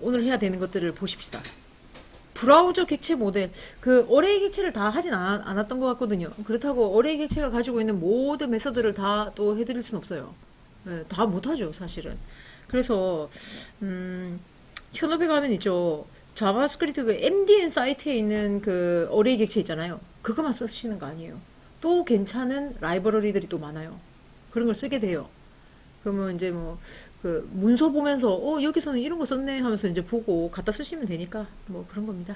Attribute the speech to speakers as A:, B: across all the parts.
A: 오늘 해야 되는 것들을 보십시다. 브라우저 객체 모델, 그 어레이 객체를 다 하진 않았던 것 같거든요. 그렇다고 어레이 객체가 가지고 있는 모든 메서드를 다 또 해드릴 순 없어요. 네, 다 못하죠, 사실은. 그래서 현업에 가면 있죠. 자바스크립트 그 MDN 사이트에 있는 그 어레이 객체 있잖아요. 그것만 쓰시는 거 아니에요. 또 괜찮은 라이브러리들이 또 많아요. 그런 걸 쓰게 돼요. 그러면 이제 뭐 그 문서 보면서 여기서는 이런 거 썼네 하면서 이제 보고 갖다 쓰시면 되니까 뭐 그런 겁니다.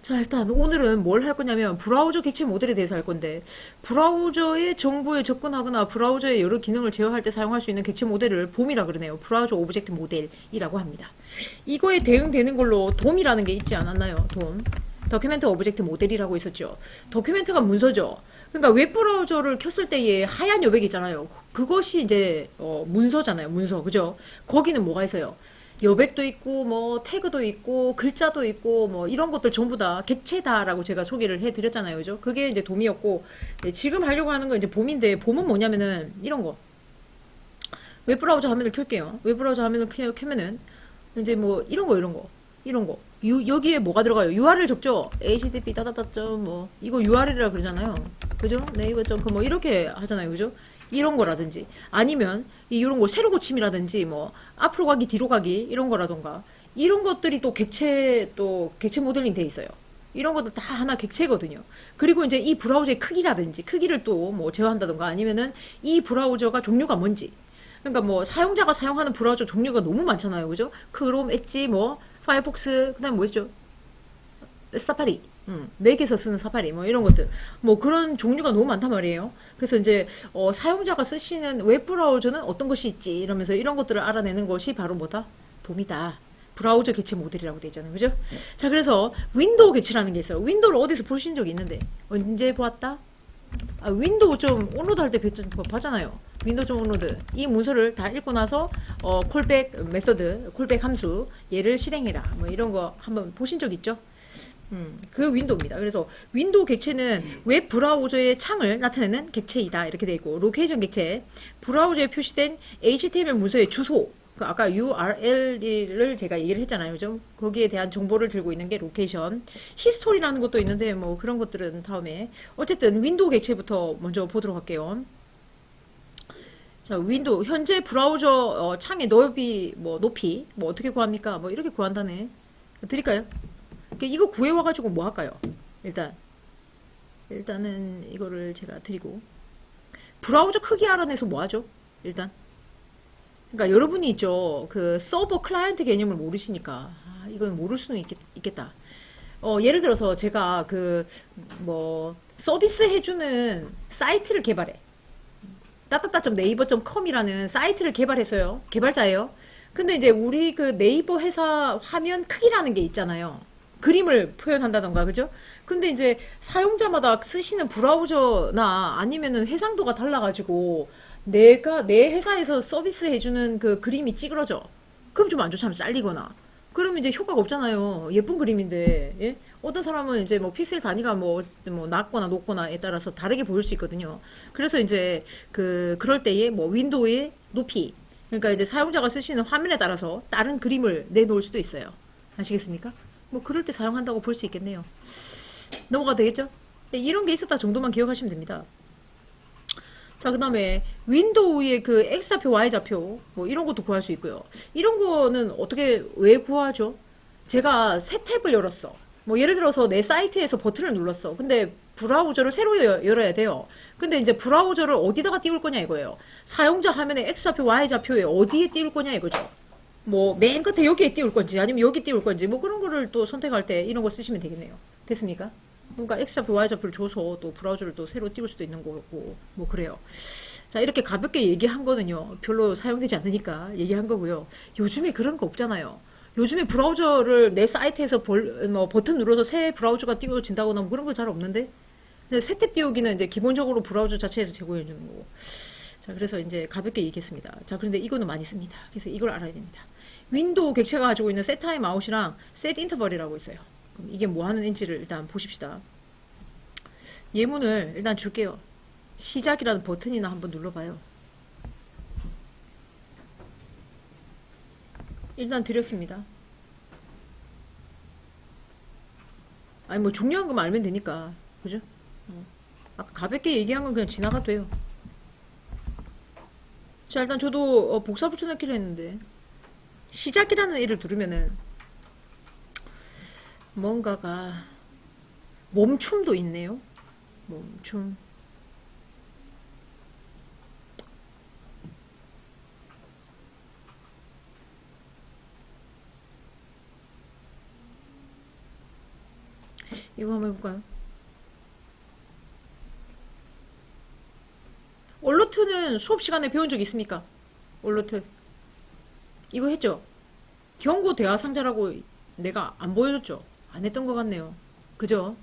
A: 자, 일단 오늘은 뭘 할 거냐면 브라우저 객체 모델에 대해서 할 건데, 브라우저의 정보에 접근하거나 브라우저의 여러 기능을 제어할 때 사용할 수 있는 객체 모델을 봄이라 그러네요. 브라우저 오브젝트 모델이라고 합니다. 이거에 대응되는 걸로 돔이라는 게 있지 않았나요? 돔. 더큐멘트 오브젝트 모델이라고 있었죠. 더큐멘트가 문서죠. 그러니까 웹브라우저를 켰을 때의 하얀 여백이 있잖아요. 그것이 이제 문서잖아요. 문서. 그죠? 거기는 뭐가 있어요? 여백도 있고 뭐 태그도 있고 글자도 있고 뭐 이런 것들 전부 다 객체다라고 제가 소개를 해드렸잖아요. 그죠? 그게 이제 돔이었고, 지금 하려고 하는 건 이제 봄인데, 봄은 뭐냐면은 이런 거. 웹브라우저 화면을 켤게요. 웹브라우저 화면을 켜면은 이제 뭐 이런 거. 여기에 뭐가 들어가요? URL 적죠? http 따다다점 뭐 이거 URL이라 그러잖아요. 그죠? 네이버.com 뭐 이렇게 하잖아요. 그죠? 이런 거라든지, 아니면 이런 거 세로 고침이라든지 뭐 앞으로 가기 뒤로 가기 이런 거라던가, 이런 것들이 또 객체 모델링 돼 있어요. 이런 것도 다 하나 객체거든요. 그리고 이제 이 브라우저의 크기라든지, 크기를 또 뭐 제어한다던가, 아니면은 이 브라우저가 종류가 뭔지. 그러니까 뭐 사용자가 사용하는 브라우저 종류가 너무 많잖아요. 그죠? 크롬, 엣지, 뭐 파이어폭스, 그다음 뭐 있죠? 사파리, 맥에서 쓰는 사파리, 뭐 이런 것들, 뭐 그런 종류가 너무 많단 말이에요. 그래서 이제 사용자가 쓰시는 웹 브라우저는 어떤 것이 있지 이러면서 이런 것들을 알아내는 것이 바로 뭐다? 봄이다. 브라우저 객체 모델이라고 돼 있잖아요. 그죠? 자, 그래서 윈도우 객체라는 게 있어요. 윈도우를 어디서 보신 적이 있는데 언제 보았다? 윈도우 좀 온로드 할 때 봤잖아요. 윈도우 좀 온로드. 이 문서를 다 읽고 나서 콜백 메서드, 콜백 함수 얘를 실행해라. 뭐 이런 거 한번 보신 적 있죠? 그 윈도우입니다. 그래서 윈도우 객체는 웹 브라우저의 창을 나타내는 객체이다. 이렇게 되어 있고, 로케이션 객체, 브라우저에 표시된 HTML 문서의 주소, 그 아까 URL을 제가 얘기를 했잖아요. 좀 거기에 대한 정보를 들고 있는 게 로케이션. 히스토리라는 것도 있는데 뭐 그런 것들은 다음에. 어쨌든 윈도우 객체부터 먼저 보도록 할게요. 자, 윈도우 현재 브라우저 창의 넓이, 뭐 높이 뭐 어떻게 구합니까? 뭐 이렇게 구한다네. 드릴까요? 이거 구해와가지고 뭐 할까요? 일단은 이거를 제가 드리고, 브라우저 크기 알아내서 뭐 하죠? 일단 그러니까 여러분이 있죠, 그 서버 클라이언트 개념을 모르시니까 이건 모를 수는 있겠다. 예를 들어서 제가 그 뭐 서비스 해주는 사이트를 개발해. 따따따.네이버.com이라는 사이트를 개발했어요. 개발자예요. 근데 이제 우리 그 네이버 회사 화면 크기라는 게 있잖아요. 그림을 표현한다던가, 그죠? 근데 이제 사용자마다 쓰시는 브라우저나 아니면은 해상도가 달라가지고 내 회사에서 서비스 해주는 그 그림이 찌그러져. 그럼 좀 안 좋잖아, 잘리거나. 그러면 이제 효과가 없잖아요. 예쁜 그림인데, 예? 어떤 사람은 이제 뭐 픽셀 단위가 뭐 낮거나 높거나에 따라서 다르게 보일 수 있거든요. 그래서 이제 그럴 때에 뭐 윈도우의 높이, 그러니까 이제 사용자가 쓰시는 화면에 따라서 다른 그림을 내놓을 수도 있어요. 아시겠습니까? 뭐 그럴 때 사용한다고 볼 수 있겠네요. 넘어가도 되겠죠? 네, 이런 게 있었다 정도만 기억하시면 됩니다. 자, 그 다음에 윈도우의 그 X좌표, Y좌표 뭐 이런 것도 구할 수 있고요. 이런 거는 왜 구하죠? 제가 새 탭을 열었어. 뭐 예를 들어서 내 사이트에서 버튼을 눌렀어. 근데 브라우저를 새로 열어야 돼요. 근데 이제 브라우저를 어디다가 띄울 거냐 이거예요. 사용자 화면에 X좌표, Y좌표에 어디에 띄울 거냐 이거죠. 뭐 맨 끝에 여기에 띄울 건지 아니면 여기 띄울 건지 뭐 그런 거를 또 선택할 때 이런 거 쓰시면 되겠네요. 됐습니까? 그러니까 X좌표, Y좌표를 줘서 또 브라우저를 또 새로 띄울 수도 있는 거고 뭐 그래요. 자, 이렇게 가볍게 얘기한 거는요, 별로 사용되지 않으니까 얘기한 거고요. 요즘에 그런 거 없잖아요. 요즘에 브라우저를 내 사이트에서 뭐 버튼 눌러서 새 브라우저가 띄워진다거나 뭐 그런 거 잘 없는데, 새 탭 띄우기는 이제 기본적으로 브라우저 자체에서 제공해 주는 거고. 자, 그래서 이제 가볍게 얘기했습니다. 자, 그런데 이거는 많이 씁니다. 그래서 이걸 알아야 됩니다. 윈도우 객체가 가지고 있는 셋 타임 아웃이랑 셋 인터벌이라고 있어요. 그럼 이게 뭐 하는 인지를 일단 보십시다. 예문을 일단 줄게요. 시작이라는 버튼이나 한번 눌러봐요. 일단 드렸습니다. 아니 뭐 중요한 것만 알면 되니까. 그죠? 아까 가볍게 얘기한 건 그냥 지나가도 돼요. 자, 일단 저도 복사 붙여넣기를 했는데 시작이라는 애를 누르면은 뭔가가 멈춤도 있네요. 멈춤. 이거 한번 해볼까요? 올로트는 수업 시간에 배운 적 있습니까? 올로트. 이거 했죠? 경고 대화 상자라고 내가 안 보여줬죠? 안 했던 것 같네요. 그죠?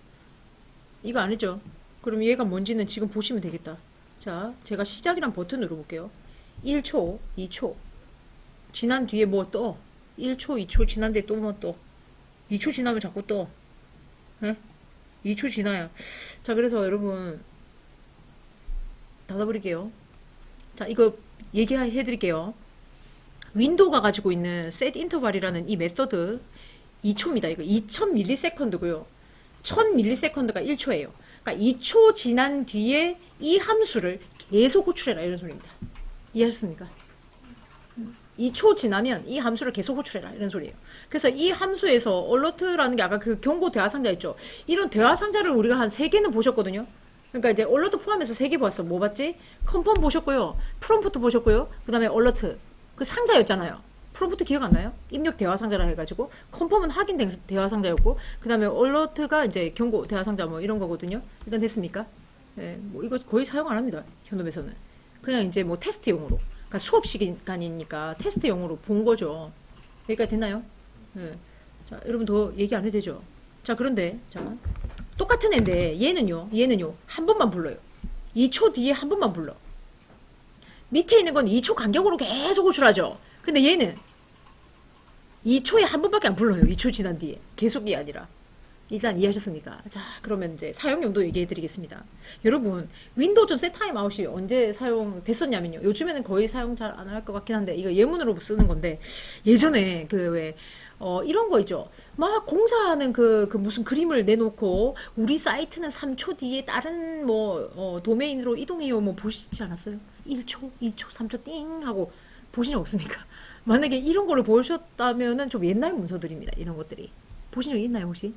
A: 이거 안 했죠? 그럼 얘가 뭔지는 지금 보시면 되겠다. 자, 제가 시작이란 버튼 눌러볼게요. 1초, 2초. 지난 뒤에 뭐 떠? 1초, 2초 지난 뒤에 또 뭐 떠? 2초 지나면 자꾸 떠. 에? 2초 지나야. 자, 그래서 여러분, 닫아버릴게요. 자, 이거 얘기해 드릴게요. 윈도우가 가지고 있는 set interval이라는 이 메서드 2초입니다. 이거 2000ms고요. 1000ms가 1초예요. 그러니까 2초 지난 뒤에 이 함수를 계속 호출해라 이런 소리입니다. 이해하셨습니까? 2초 지나면 이 함수를 계속 호출해라 이런 소리예요. 그래서 이 함수에서 alert라는 게 아까 그 경고 대화 상자 있죠. 이런 대화 상자를 우리가 한 3개는 보셨거든요. 그러니까 이제 alert 포함해서 3개 봤어. 뭐 봤지? confirm 보셨고요. prompt 보셨고요. 그 다음에 alert. 그 상자였잖아요. 프롬프트 기억 안 나요? 입력 대화 상자라 해가지고 컴펌은 확인 대화 상자였고 그 다음에 얼러트가 이제 경고 대화 상자 뭐 이런 거거든요. 일단 됐습니까? 예, 뭐 이거 거의 사용 안 합니다. 현업에서는 그냥 이제 뭐 테스트용으로, 그러니까 수업 시간이니까 테스트용으로 본 거죠. 여기까지 됐나요? 예. 자, 여러분 더 얘기 안 해도 되죠? 자, 그런데 자 똑같은 애인데 얘는요 한 번만 불러요. 2초 뒤에 한 번만 불러. 밑에 있는 건 2초 간격으로 계속 호출하죠. 근데 얘는 2초에 한 번밖에 안 불러요. 2초 지난 뒤에. 계속이 아니라. 일단 이해하셨습니까? 자, 그러면 이제 사용용도 얘기해 드리겠습니다. 여러분, 윈도우 좀 셋타임 아웃이 언제 사용됐었냐면요. 요즘에는 거의 사용 잘 안 할 것 같긴 한데, 이거 예문으로 쓰는 건데, 예전에 이런 거 있죠. 막 공사하는 그 무슨 그림을 내놓고, 우리 사이트는 3초 뒤에 다른 도메인으로 이동해요. 뭐 보시지 않았어요? 1초, 2초, 3초 띵 하고 보신 적 없습니까? 만약에 이런 거를 보셨다면은 좀 옛날 문서들입니다. 이런 것들이. 보신 적 있나요, 혹시?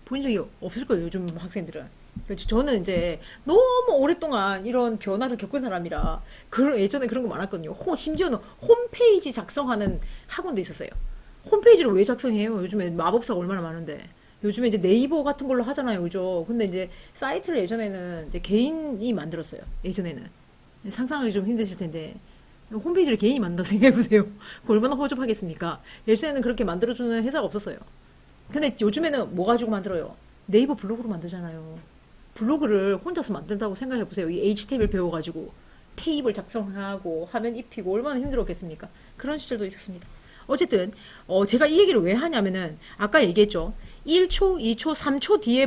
A: 보신 적이 없을 거예요, 요즘 학생들은. 그렇죠. 저는 이제 너무 오랫동안 이런 변화를 겪은 사람이라 예전에 그런 거 많았거든요. 심지어는 홈페이지 작성하는 학원도 있었어요. 홈페이지를 왜 작성해요? 요즘에 마법사가 얼마나 많은데. 요즘에 이제 네이버 같은 걸로 하잖아요, 그죠? 근데 이제 사이트를 예전에는 이제 개인이 만들었어요. 예전에는. 상상하기 좀 힘드실 텐데. 홈페이지를 개인이 만든다고 생각해보세요. 얼마나 허접하겠습니까? 예전에는 그렇게 만들어주는 회사가 없었어요. 근데 요즘에는 뭐 가지고 만들어요? 네이버 블로그로 만들잖아요. 블로그를 혼자서 만든다고 생각해보세요. 이 HTML 배워가지고 테이블 작성하고 화면 입히고 얼마나 힘들었겠습니까? 그런 시절도 있었습니다. 어쨌든 제가 이 얘기를 왜 하냐면은 아까 얘기했죠. 1초, 2초, 3초 뒤에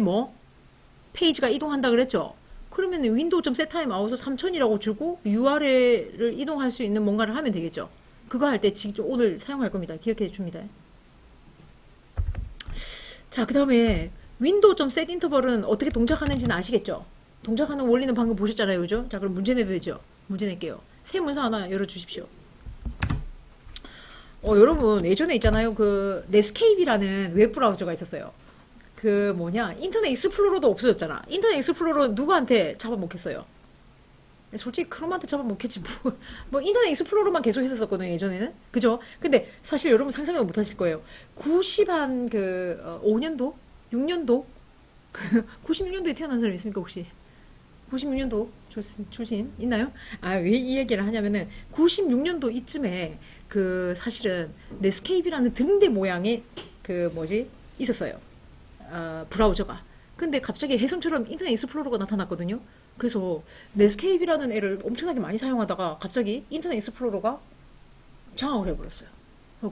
A: 페이지가 이동한다 그랬죠. 그러면 윈도우 좀 셋타임 아웃을 3000이라고 주고 URL을 이동할 수 있는 뭔가를 하면 되겠죠. 그거 할 때 직접 오늘 사용할 겁니다. 기억해 줍니다. 자, 그 다음에 윈도우 좀 셋 인터벌은 어떻게 동작하는지는 아시겠죠? 동작하는 원리는 방금 보셨잖아요. 그죠? 자, 그럼 문제 내도 되죠? 문제 낼게요. 새 문서 하나 열어주십시오. 여러분 예전에 있잖아요. 그 넷스케이프라는 웹브라우저가 있었어요. 인터넷 익스플로러도 없어졌잖아. 인터넷 익스플로러 누구한테 잡아먹혔어요? 솔직히 크롬한테 잡아먹혔지 뭐 인터넷 익스플로러만 계속 했었거든요, 예전에는. 그죠? 근데 사실 여러분 상상도 못 하실 거예요. 5년도? 6년도? 96년도에 태어난 사람 있습니까, 혹시? 96년도 출신 있나요? 왜 이 얘기를 하냐면은 96년도 이쯤에 사실은 넷스케이프라는 등대 모양의 있었어요. 브라우저가. 근데 갑자기 혜성처럼 인터넷 익스플로러가 나타났거든요. 그래서 넷스케이프라는 애를 엄청나게 많이 사용하다가 갑자기 인터넷 익스플로러가 장악을 해버렸어요.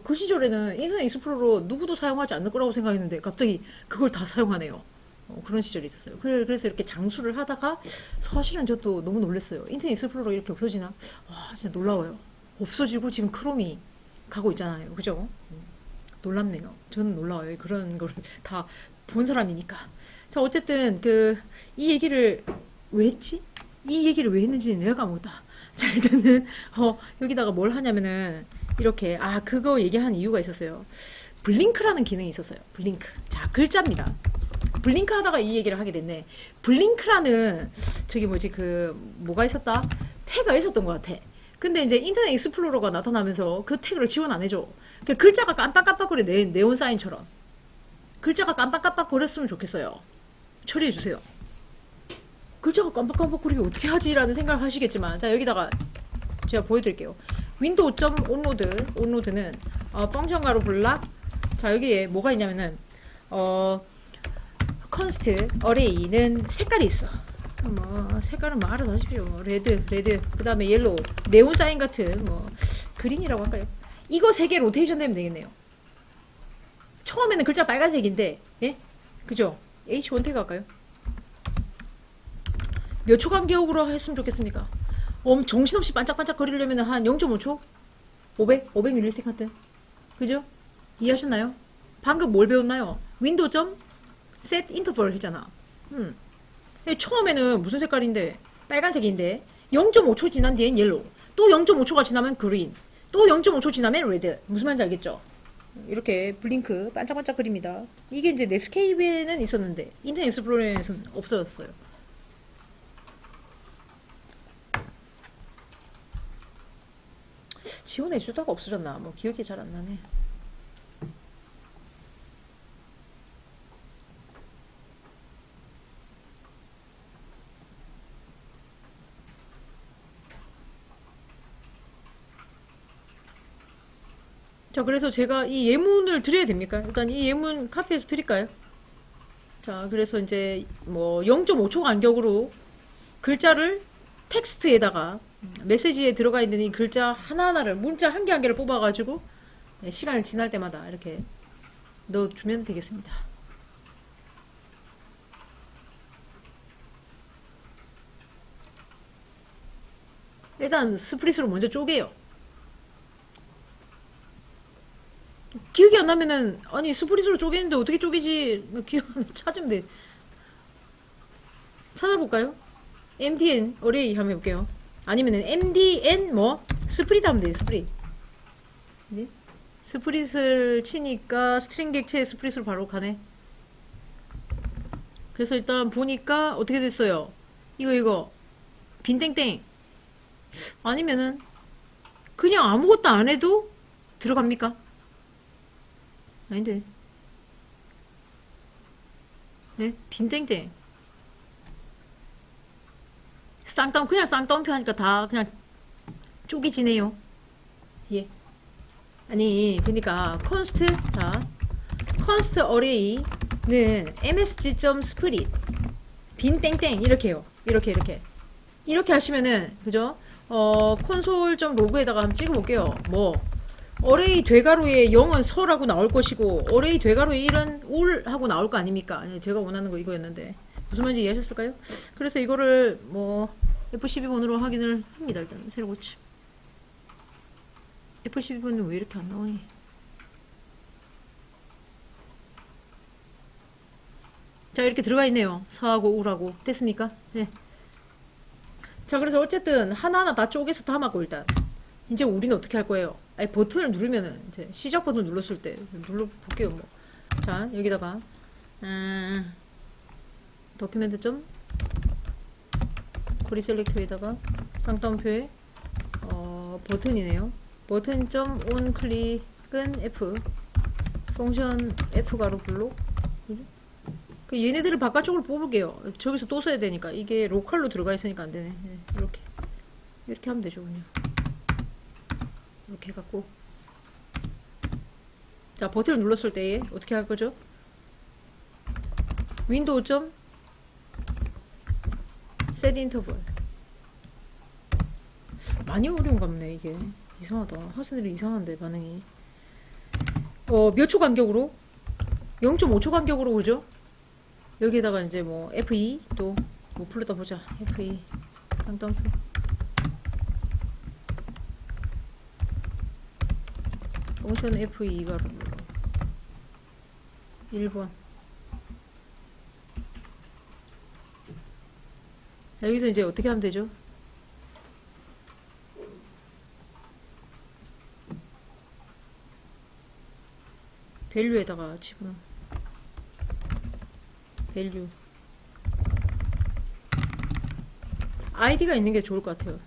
A: 그 시절에는 인터넷 익스플로러 누구도 사용하지 않을 거라고 생각했는데 갑자기 그걸 다 사용하네요. 그런 시절이 있었어요. 그래서 이렇게 장수를 하다가 사실은 저도 너무 놀랐어요. 인터넷 익스플로러 이렇게 없어지나? 와, 진짜 놀라워요. 없어지고 지금 크롬이 가고 있잖아요. 그죠? 놀랍네요. 저는 놀라워요. 그런 거를 다 본 사람이니까. 자, 어쨌든 그 이 얘기를 왜 했지? 이 얘기를 왜 했는지 내가 까먹었다. 자, 일단은 여기다가 뭘 하냐면은 이렇게 그거 얘기한 이유가 있었어요. 블링크라는 기능이 있었어요. 블링크. 자, 글자입니다. 블링크 하다가 이 얘기를 하게 됐네. 블링크라는 저기 뭐지 그 뭐가 있었다? 태그가 있었던 것 같아. 근데 이제 인터넷 익스플로러가 나타나면서 그 태그를 지원 안 해줘. 그 글자가 깜빡깜빡거려. 네온 사인처럼. 글자가 깜빡깜빡거렸으면 좋겠어요. 처리해주세요. 글자가 깜빡깜빡거리게 어떻게 하지라는 생각을 하시겠지만, 자, 여기다가 제가 보여드릴게요. 윈도우.onload, 펑션가로 블락. 자, 여기에 뭐가 있냐면은, const array는 색깔이 있어. 색깔은 뭐 알아서 하십시오. 레드, 그 다음에 옐로우, 네온 사인 같은, 그린이라고 할까요? 이거 세 개 로테이션 되면 되겠네요. 처음에는 글자 빨간색인데, 예? 그죠? H1 태그 할까요? 몇 초 간격으로 했으면 좋겠습니까? 정신없이 반짝반짝 거리려면 한 0.5초? 500ms 같은. 그죠? 이해하셨나요? 방금 뭘 배웠나요? 윈도우 점 set interval 했잖아. 처음에는 무슨 색깔인데? 빨간색인데 0.5초 지난 뒤엔 옐로우. 또 0.5초가 지나면 그린. 또 0.5초 지나면 레드. 무슨 말인지 알겠죠? 이렇게 블링크 반짝반짝 그립니다. 이게 이제 넷스케이프에는 있었는데 인터넷 익스플로러에서는 없어졌어요. 지원해주다가 없어졌나? 뭐 기억이 잘 안 나네. 자, 그래서 제가 이 예문을 드려야 됩니까? 일단 이 예문 카피해서 드릴까요? 자, 그래서 이제 뭐 0.5초 간격으로 글자를 텍스트에다가 메시지에 들어가 있는 이 글자 하나하나를 문자 한 개 한 개를 뽑아가지고 시간을 지날 때마다 이렇게 넣어주면 되겠습니다. 일단 스프릿으로 먼저 쪼개요. 기억이 안 나면은 아니 스프릿으로 쪼개는데 어떻게 쪼개지 기억 찾으면 돼. 찾아볼까요? MDN 어레이 한번 해볼게요. 아니면은 MDN 스프릿 하면 돼. 스프릿. 네? 스프릿을 치니까 스트링 객체의 스프릿으로 바로 가네. 그래서 일단 보니까 어떻게 됐어요? 이거 빈땡땡. 아니면은 그냥 아무것도 안 해도 들어갑니까? 아닌데. 네? 빈땡땡. 그냥 쌍따옴표 하니까 다 그냥 쪼개지네요. 예. 아니, 그니까, const array는 msg.split 빈땡땡 이렇게 해요. 이렇게 하시면은, 그죠? console.log에다가 한번 찍어볼게요. array 되가로에 0은 서라고 나올 것이고, array 되가로에 1은 울하고 나올 거 아닙니까? 아니, 제가 원하는 거 이거였는데. 무슨 말인지 이해하셨을까요? 그래서 이거를 F12번으로 확인을 합니다. 일단 새로 고침. F12번은 왜 이렇게 안 나오니? 자, 이렇게 들어가 있네요. 서하고 우라고. 됐습니까? 네. 자, 그래서 어쨌든 하나하나 다 쪼개서 담았고 일단 이제 우리는 어떻게 할 거예요? 아니, 버튼을 누르면은 이제 시작 버튼 눌렀을 때 눌러볼게요. 자, 여기다가 도큐멘트 점 코리 셀렉트에다가 쌍따옴표에 버튼이네요. 버튼 점 온 클릭은 F 펑션 F 가로 블록. 그 얘네들을 바깥쪽으로 뽑을게요. 저기서 또 써야 되니까 이게 로컬로 들어가 있으니까 안 되네. 네, 이렇게 하면 되죠 그냥. 이렇게 해갖고 자 버튼을 눌렀을 때 어떻게 할 거죠? 윈도우 점 set interval. 많이 어려운가 보네 이게. 이상하다. 학생들이 이상한데 반응이. 몇 초 간격으로? 0.5초 간격으로 그죠? 여기에다가 이제 F2 또 불러다 보자. F2 쌍따옴표. 펑션 F2가 1번. 자, 여기서 이제 어떻게 하면 되죠? 밸류에다가 집어넣어. 밸류. 아이디가 있는 게 좋을 것 같아요.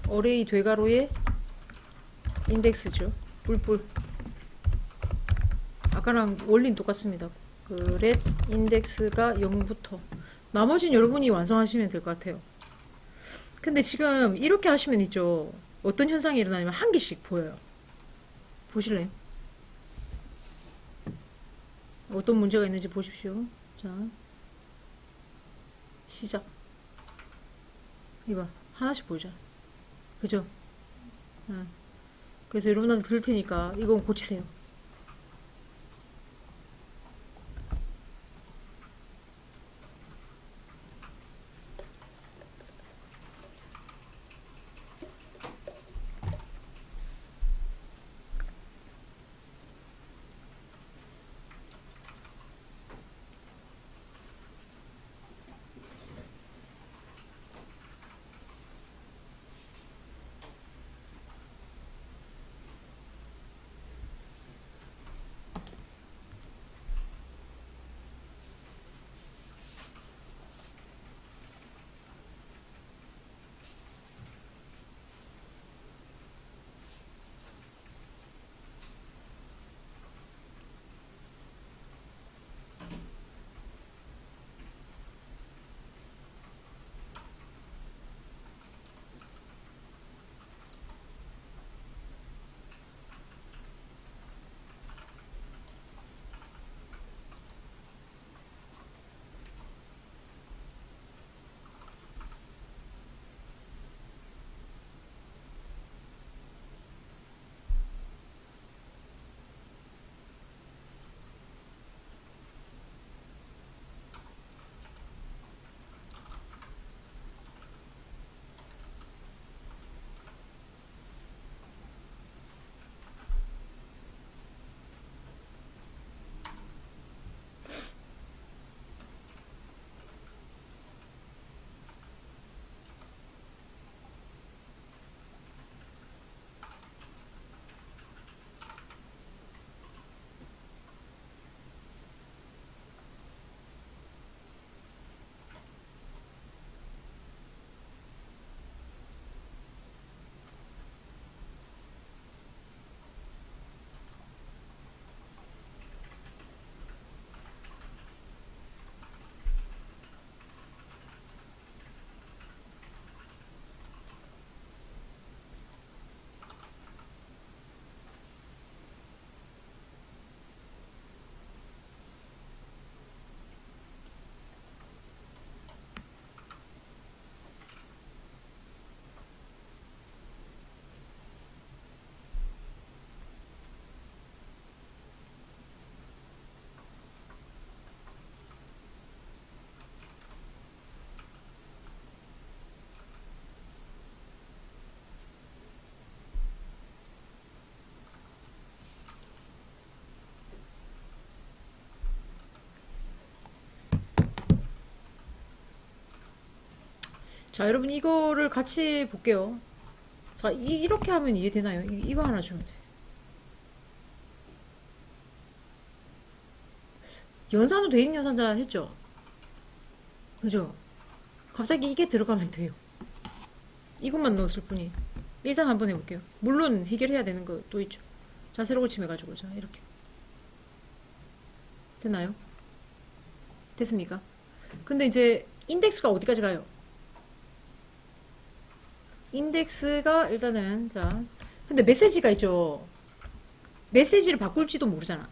A: 어레이 되가로의 인덱스죠. 뿔뿔. 아까랑 원리는 똑같습니다. 그 렛 인덱스가 0부터 나머지는 여러분이 완성하시면 될 것 같아요. 근데 지금 이렇게 하시면 있죠. 어떤 현상이 일어나냐면 한 개씩 보여요. 보실래요? 어떤 문제가 있는지 보십시오. 자, 시작. 이봐, 하나씩 보자. 그죠? 응. 그래서 여러분한테 들 테니까 이건 고치세요. 자, 여러분 이거를 같이 볼게요. 자, 이렇게 하면 이해되나요? 이거 하나 주면 돼. 연산도 대입 연산자 했죠? 그죠? 갑자기 이게 들어가면 돼요. 이것만 넣었을 뿐이. 일단 한번 해볼게요. 물론 해결해야 되는 거 또 있죠. 자, 세로 고침해가지고. 자, 이렇게. 됐나요? 됐습니까? 근데 이제 인덱스가 어디까지 가요? 인덱스가 일단은, 자. 근데 메시지가 있죠. 메시지를 바꿀지도 모르잖아.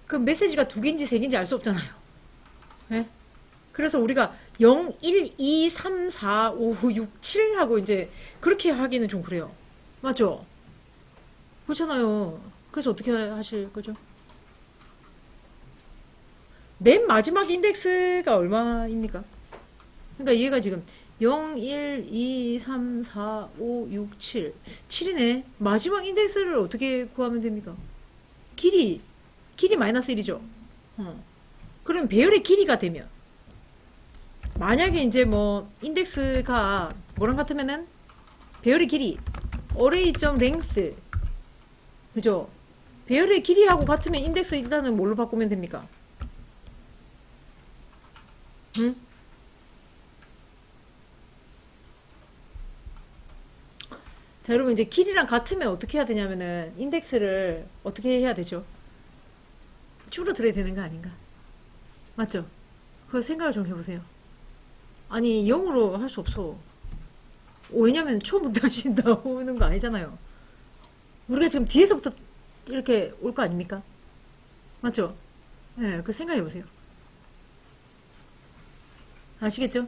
A: 그 메시지가 두 개인지 세 개인지 알 수 없잖아요. 네? 그래서 우리가 0, 1, 2, 3, 4, 5, 6, 7 하고 이제 그렇게 하기는 좀 그래요. 맞죠? 그렇잖아요. 그래서 어떻게 하실 거죠? 맨 마지막 인덱스가 얼마입니까? 그러니까 얘가 지금 0, 1, 2, 3, 4, 5, 6, 7. 7이네. 마지막 인덱스를 어떻게 구하면 됩니까? 길이 마이너스 1이죠. 그럼 배열의 길이가 되면 만약에 이제 뭐 인덱스가 뭐랑 같으면은 배열의 길이 array.length 그죠? 배열의 길이하고 같으면 인덱스 일단은 뭘로 바꾸면 됩니까? 응? 자, 여러분 이제 길이랑 같으면 어떻게 해야 되냐면은 인덱스를 어떻게 해야 되죠? 줄어들어야 되는 거 아닌가? 맞죠? 그 생각을 좀 해보세요. 아니 0으로 할 수 없어. 왜냐면 처음부터 다시 나오는 거 아니잖아요. 우리가 지금 뒤에서부터 이렇게 올 거 아닙니까? 맞죠? 네, 그 생각해보세요. 아시겠죠?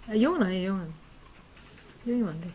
A: 0은 아니에요, 0은. 0이면 안 돼.